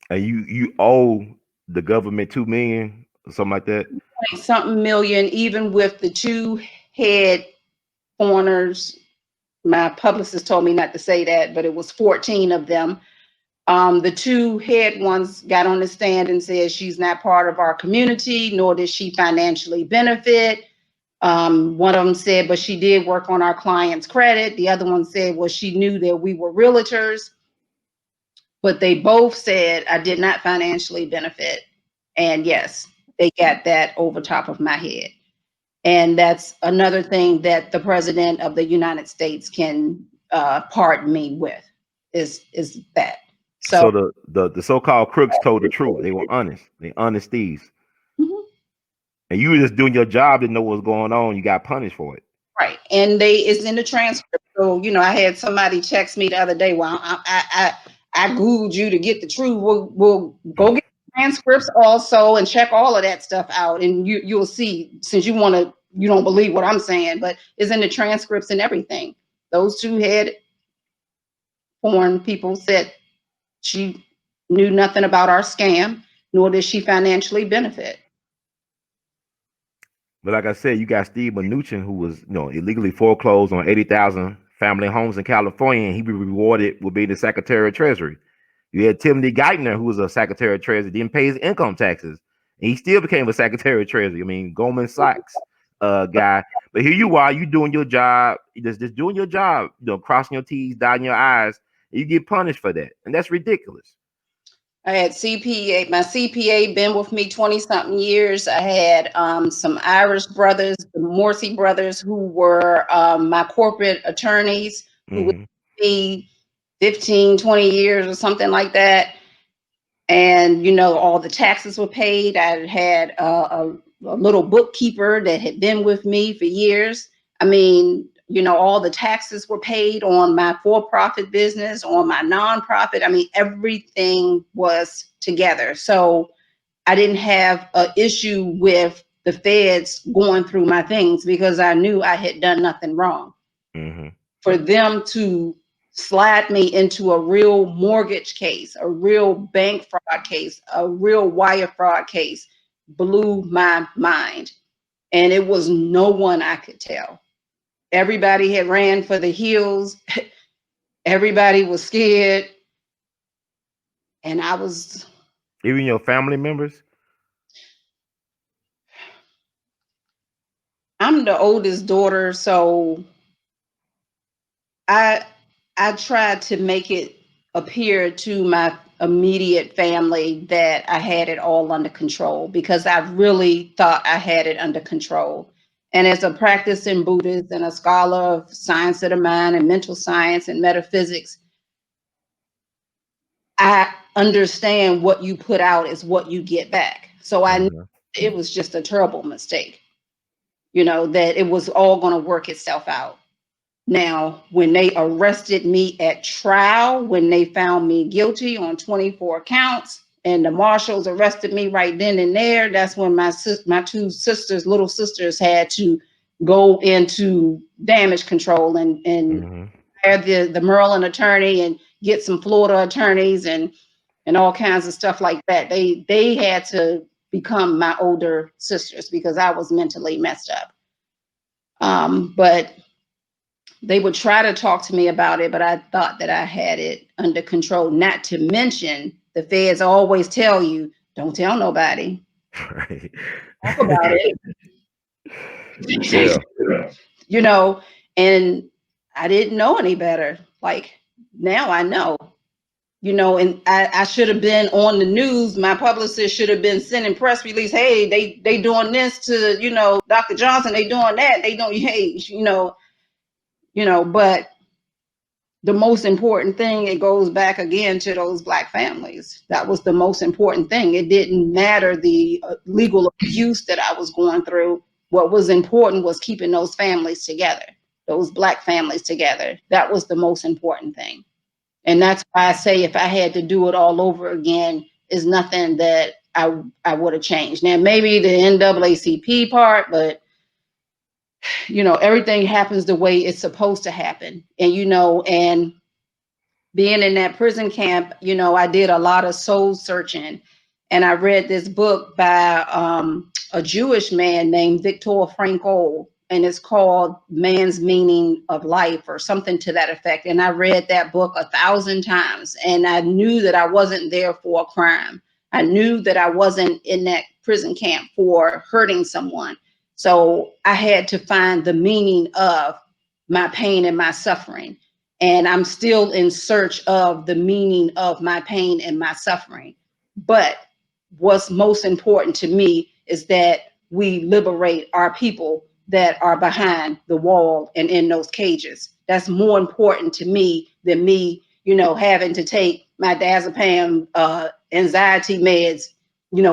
And you owe the government $2 million or something like that? Something million, even with the two head foreigners. My publicist told me not to say that, but it was 14 of them. The two head ones got on the stand and said she's not part of our community, nor does she financially benefit. One of them said, but she did work on our client's credit. The other one said, well, she knew that we were realtors. But they both said I did not financially benefit. And yes, they got that over top of my head. And that's another thing that the president of the United States can pardon me with is that. So the so-called crooks told the truth. They were honest. They honest thieves. And you were just doing your job, didn't know what was going on. You got punished for it. Right. And it's in the transcript. So, I had somebody text me the other day, well, I Googled you to get the truth. We'll go get transcripts also and check all of that stuff out. And you'll see, since you don't believe what I'm saying, but it's in the transcripts and everything. Those two head foreign people said she knew nothing about our scam, nor did she financially benefit. But like I said, you got Steve Mnuchin, who was illegally foreclosed on 80,000 family homes in California, and he was rewarded with being the Secretary of Treasury. You had Timothy Geithner, who was a Secretary of Treasury, didn't pay his income taxes, and he still became a Secretary of Treasury. I mean, Goldman Sachs guy. But here you are, you doing your job, just doing your job, crossing your T's, dotting your I's, and you get punished for that, and that's ridiculous. I had CPA. My CPA been with me 20-something years. I had some Irish brothers, the Morsi brothers, who were my corporate attorneys, who would be 15, 20 years or something like that. And, all the taxes were paid. I had a little bookkeeper that had been with me for years. I mean, all the taxes were paid on my for-profit business, on my nonprofit. I mean, everything was together. So I didn't have an issue with the feds going through my things because I knew I had done nothing wrong. Mm-hmm. For them to slide me into a real mortgage case, a real bank fraud case, a real wire fraud case blew my mind. And it was no one I could tell. Everybody had ran for the hills. Everybody was scared. And I was. Even your family members? I'm the oldest daughter, so I tried to make it appear to my immediate family that I had it all under control because I really thought I had it under control. And as a practicing Buddhist and a scholar of science of the mind and mental science and metaphysics, I understand what you put out is what you get back. So I knew it was just a terrible mistake, that it was all going to work itself out. Now, when they arrested me at trial, when they found me guilty on 24 counts, and the marshals arrested me right then and there, that's when my two sisters, little sisters, had to go into damage control and hire the Maryland attorney and get some Florida attorneys and all kinds of stuff like that. They had to become my older sisters because I was mentally messed up. But they would try to talk to me about it, but I thought that I had it under control. Not to mention, the feds always tell you, don't tell nobody. Right. Talk about it. Yeah. And I didn't know any better. Like, now I know. And I should have been on the news. My publicist should have been sending press release. Hey, they doing this to, Dr. Johnson. They doing that. They don't, hey, but the most important thing, it goes back again to those Black families. That was the most important thing. It didn't matter the legal abuse that I was going through. What was important was keeping those families together, those Black families together. That was the most important thing. And that's why I say if I had to do it all over again, is nothing that I would have changed. Now, maybe the NAACP part, but everything happens the way it's supposed to happen. And, and being in that prison camp, I did a lot of soul searching. And I read this book by a Jewish man named Viktor Frankl, and it's called Man's Meaning of Life or something to that effect. And I read that book 1,000 times, and I knew that I wasn't there for a crime. I knew that I wasn't in that prison camp for hurting someone. So I had to find the meaning of my pain and my suffering. And I'm still in search of the meaning of my pain and my suffering. But what's most important to me is that we liberate our people that are behind the wall and in those cages. That's more important to me than me, having to take my diazepam anxiety meds,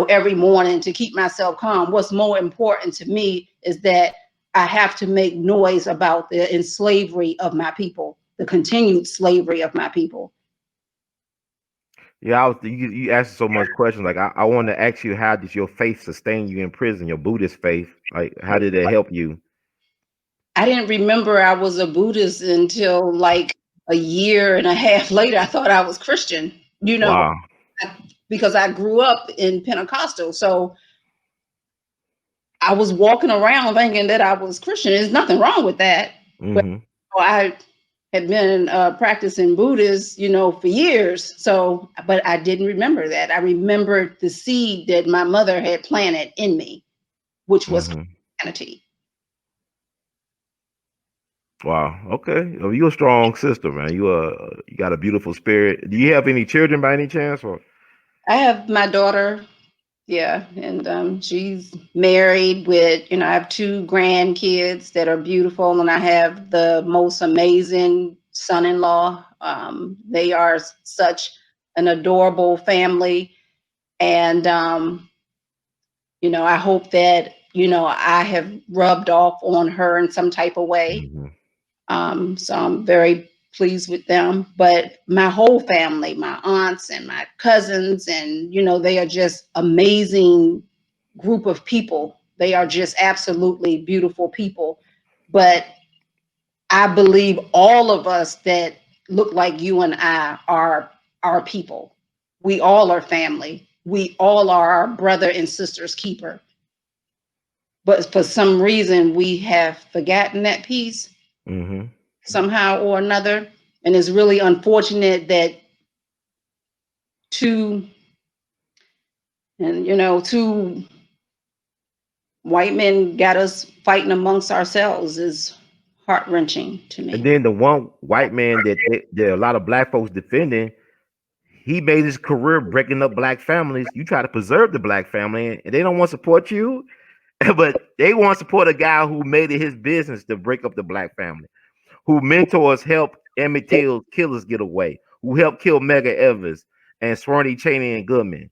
every morning to keep myself calm. What's more important to me is that I have to make noise about the enslavery of my people, the continued slavery of my people. Yeah, you asked so much questions. Like I want to ask you, how did your faith sustain you in prison? Your Buddhist faith, like how did it help you? I didn't remember I was a Buddhist until like a year and a half later. I thought I was Christian, Wow. because I grew up in Pentecostal. So I was walking around thinking that I was Christian. There's nothing wrong with that. But I had been practicing Buddhist, for years. So, but I didn't remember that. I remembered the seed that my mother had planted in me, which was Christianity. Wow. Okay. Well, you're a strong sister, man. You got a beautiful spirit. Do you have any children by any chance? Or I have my daughter, yeah, and she's married with, I have 2 grandkids that are beautiful, and I have the most amazing son-in-law. They are such an adorable family. And, I hope that, I have rubbed off on her in some type of way. So I'm very pleased with them. But my whole family, my aunts and my cousins, and, they are just amazing group of people. They are just absolutely beautiful people. But I believe all of us that look like you and I are our people. We all are family. We all are our brother and sister's keeper. But for some reason, we have forgotten that piece somehow or another. And it's really unfortunate that two, two white men got us fighting amongst ourselves is heart-wrenching to And me. then the one white man that a lot of black folks defending, he made his career breaking up black families. You try to preserve the black family, and they don't want to support you, but they want to support a guy who made it his business to break up the black family, who mentors helped Emmett Till killers get away, who helped kill Medgar Evers and Swanee Cheney and Goodman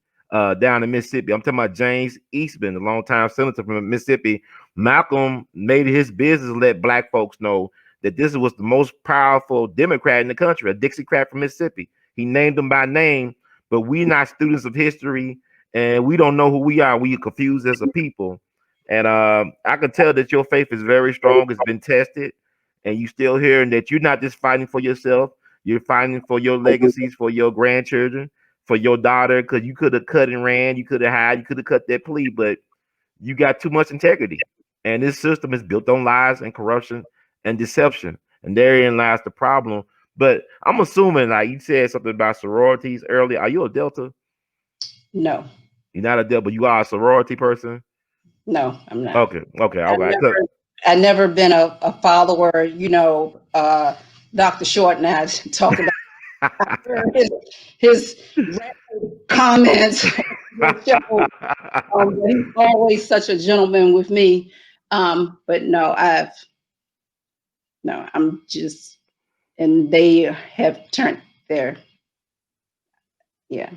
down in Mississippi. I'm talking about James Eastman, the longtime senator from Mississippi. Malcolm made it his business to let black folks know that this was the most powerful Democrat in the country, a Dixiecrat from Mississippi. He named them by name, but we're not students of history and we don't know who we are. We are confused as a people. And I can tell that your faith is very strong. It's been tested and you still here, and that you're not just fighting for yourself, you're fighting for your legacies, for your grandchildren, for your daughter, because you could have cut and ran, you could have hid, you could have cut that plea, but you got too much integrity. And this system is built on lies and corruption and deception. And therein lies the problem. But I'm assuming, like you said something about sororities earlier. Are you a Delta? No, You're not a Delta, but you are a sorority person? no, I'm not. Okay, okay, all I've right. never, I've never been a follower, Dr. Short and I talk about his rapid comments on the show. But he's always such a gentleman with me. But no, I'm just, and they have turned their, yeah.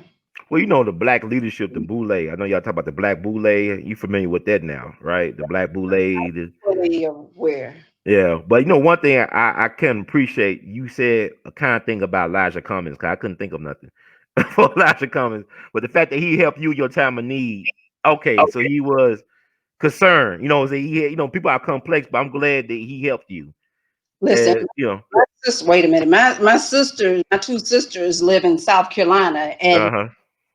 Well, you know the black leadership, the boule. I know y'all talk about the black boule. You familiar with that now, right? The black boule. Fully aware. Yeah, but you know one thing I can appreciate. You said a kind of thing about Elijah Cummings, because I couldn't think of nothing for Elijah Cummings. But the fact that he helped you in your time of need. Okay, so he was concerned. People are complex, but I'm glad that he helped you. Listen, You know. wait a minute. My sisters, my two sisters live in South Carolina, and Uh huh.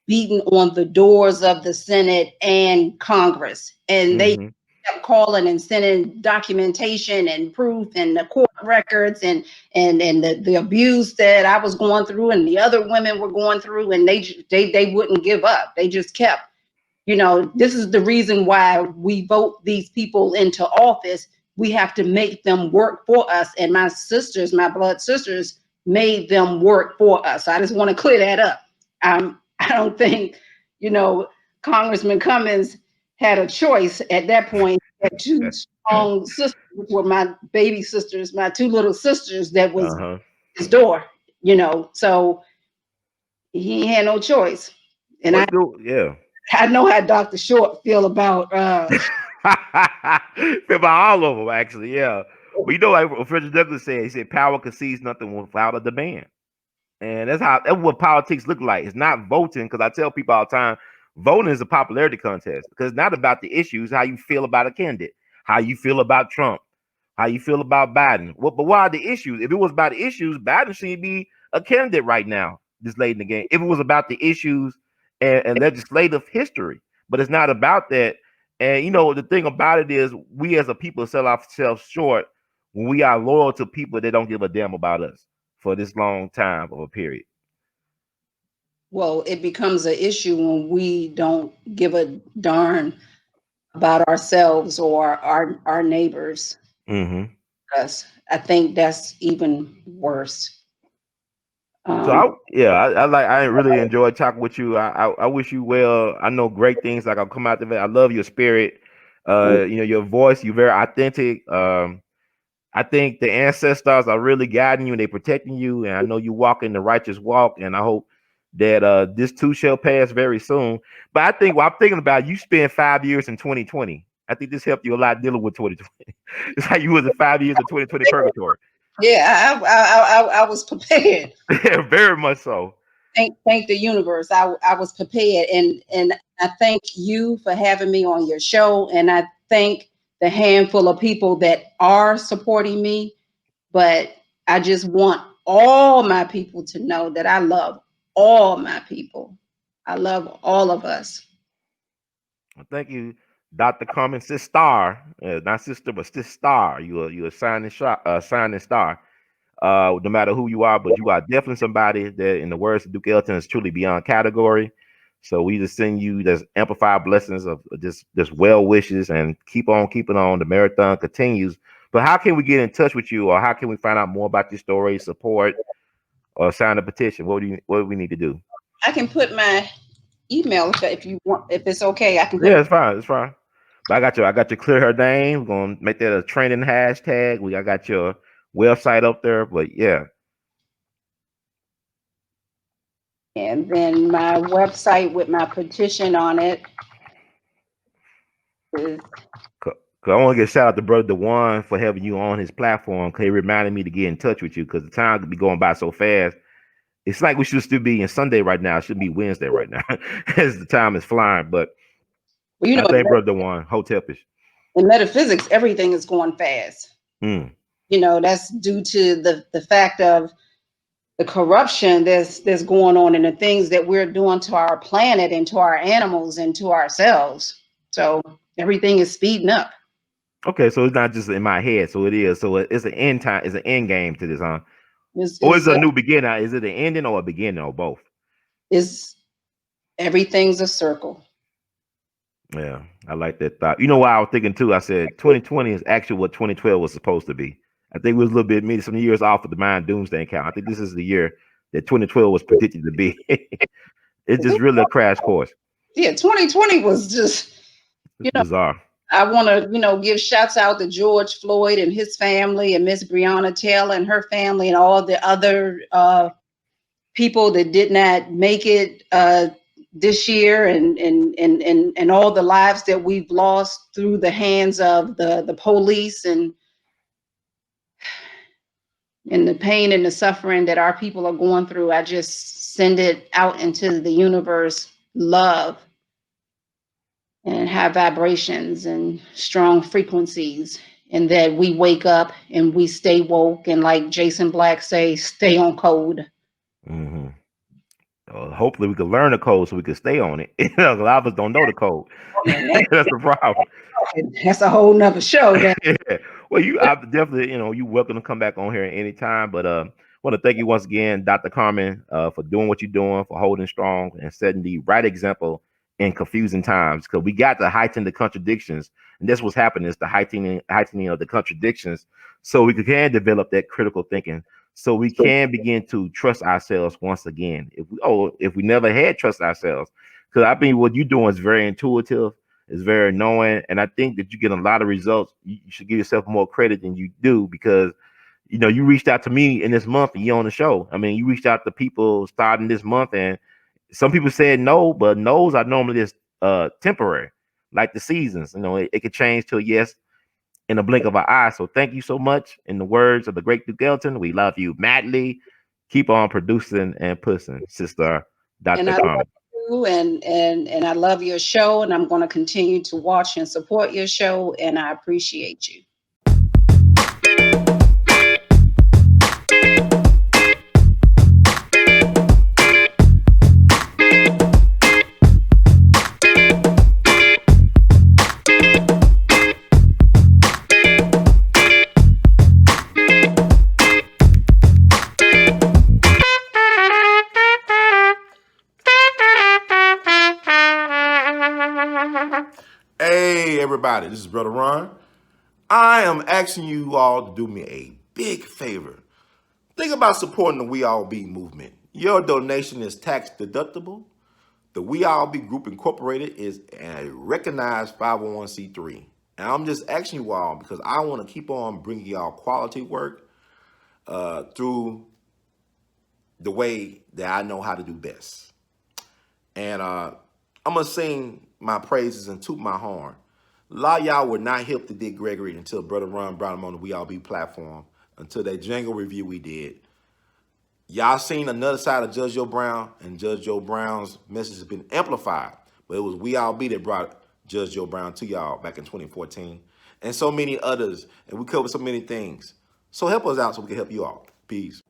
beating on the doors of the Senate and Congress. And they Mm-hmm. kept calling and sending documentation and proof and the court records and the abuse that I was going through and the other women were going through, and they wouldn't give up. They just kept, this is the reason why we vote these people into office. We have to make them work for us. And my sisters, my blood sisters, made them work for us. So I just want to clear that up. I don't think, Congressman Cummings had a choice at that point. He had two strong sisters, which were my baby sisters, my two little sisters, that was Uh huh. his door, so he had no choice. And What do? Yeah. I know how Dr. Short feel about Feel about all of them, actually, yeah. But like Frederick Douglass said, he said, "Power concedes nothing without a demand," and that's what politics look like. It's not voting, because I tell people all the time, voting is a popularity contest, because it's not about the issues, how you feel about a candidate, how you feel about Trump, how you feel about Biden. But what are the issues? If it was about the issues, Biden should be a candidate right now, this late in the game. If it was about the issues and legislative history, but it's not about that. And the thing about it is, we as a people sell ourselves short when we are loyal to people that don't give a damn about us for this long time of a period. well, it becomes an issue when we don't give a darn about ourselves or our neighbors. Mm-hmm. Us, I think that's even worse. So Um, I really enjoyed talking with you. I wish you well. I know great things like I'll come out of it. I love your spirit. Your voice. You're very authentic. I think the ancestors are really guiding you and they protecting you. And I know you walk in the righteous walk. And I hope that this too shall pass very soon. But I think what I'm thinking about, you spent 5 years in 2020. I think this helped you a lot dealing with 2020. It's like you was in 5 years of 2020 purgatory. Yeah, I was prepared. Yeah, very much so. Thank the universe. I was prepared, and I thank you for having me on your show, and I thank the handful of people that are supporting me. But I just want all my people to know that I love all my people. I love all of us. Well, thank you, Dr. Carmen, Sistar, not sister, but Sistar. You a signing shot, signing star. No matter who you are, but you are definitely somebody that, in the words of Duke Ellington, is truly beyond category. So we just send you this amplified blessings of just well wishes, and keep on keeping on. The marathon continues. But how can we get in touch with you, or how can we find out more about your story, support, or sign a petition? What do we need to do? I can put my email if you want, if it's okay. I can put. Yeah, it's fine. It's fine. But I got you clear her name. We're gonna make that a trending hashtag. I got your website up there. But yeah. And then my website with my petition on it is. Cause I want to give a shout out to Brother Dewan for having you on his platform. Cause he reminded me to get in touch with you, because the time could be going by so fast. It's like we should still be in Sunday right now. It should be Wednesday right now, as the time is flying. But Well, I think Brother Dewan, Hotepish. In metaphysics, everything is going fast. That's due to the fact of the corruption that's going on, and the things that we're doing to our planet and to our animals and to ourselves. So everything is speeding up. Okay, so it's not just in my head. So it is. So it's an end time. It's an end game to this, huh? It's, Or is it's, it a new beginning? Is it an ending or a beginning, or both? Everything's a circle. Yeah, I like that thought. You know what I was thinking too? I said 2020 is actually what 2012 was supposed to be. I think it was a little bit, maybe some years off of the Mind Doomsday account. I think this is the year that 2012 was predicted to be. It's just really a crash course. Yeah, 2020 was just, It's bizarre. I want to, give shouts out to George Floyd and his family, and Miss Breonna Taylor and her family, and all the other people that did not make it this year, and all the lives that we've lost through the hands of the police, and the pain and the suffering that our people are going through. I just send it out into the universe, love, and have vibrations and strong frequencies, and that we wake up and we stay woke, and like Jason Black say, stay on code. Mm-hmm. Hopefully we can learn the code so we can stay on it. A lot of us don't know the code. That's the problem. That's a whole nother show. Yeah. Well, I definitely, you're welcome to come back on here at any time. But I want to thank you once again, Dr. Carmen, for doing what you're doing, for holding strong and setting the right example in confusing times. Because we got to heighten the contradictions, and that's what's happening, is the heightening of the contradictions, so we can develop that critical thinking, so we can begin to trust ourselves once again. If we never had trust ourselves, because I think what you're doing is very intuitive. Is very knowing, and I think that you get a lot of results. You should give yourself more credit than you do, because you reached out to me in this month and you're on the show. I mean, you reached out to people starting this month, and some people said no, but no's are normally just temporary, like the seasons. It could change to a yes in a blink of an eye. So thank you so much. In the words of the great Duke Ellington, we love you madly. Keep on producing and pushing, Sister Dr. Carmen. And I love your show, and I'm going to continue to watch and support your show, and I appreciate you. Hey, everybody, this is Brother Ron. I am asking you all to do me a big favor. Think about supporting the We All Be movement. Your donation is tax deductible. The We All Be Group Incorporated is a recognized 501c3. And I'm just asking you all because I want to keep on bringing y'all quality work through the way that I know how to do best. And I'm going to sing my praises and toot my horn. A lot of y'all were not hip to Dick Gregory until Brother Ron brought him on the We All Be platform, until that jingle review we did. Y'all seen another side of Judge Joe Brown, and Judge Joe Brown's message has been amplified. But it was We All Be that brought Judge Joe Brown to y'all back in 2014. And so many others. And we covered so many things. So help us out so we can help you all. Peace.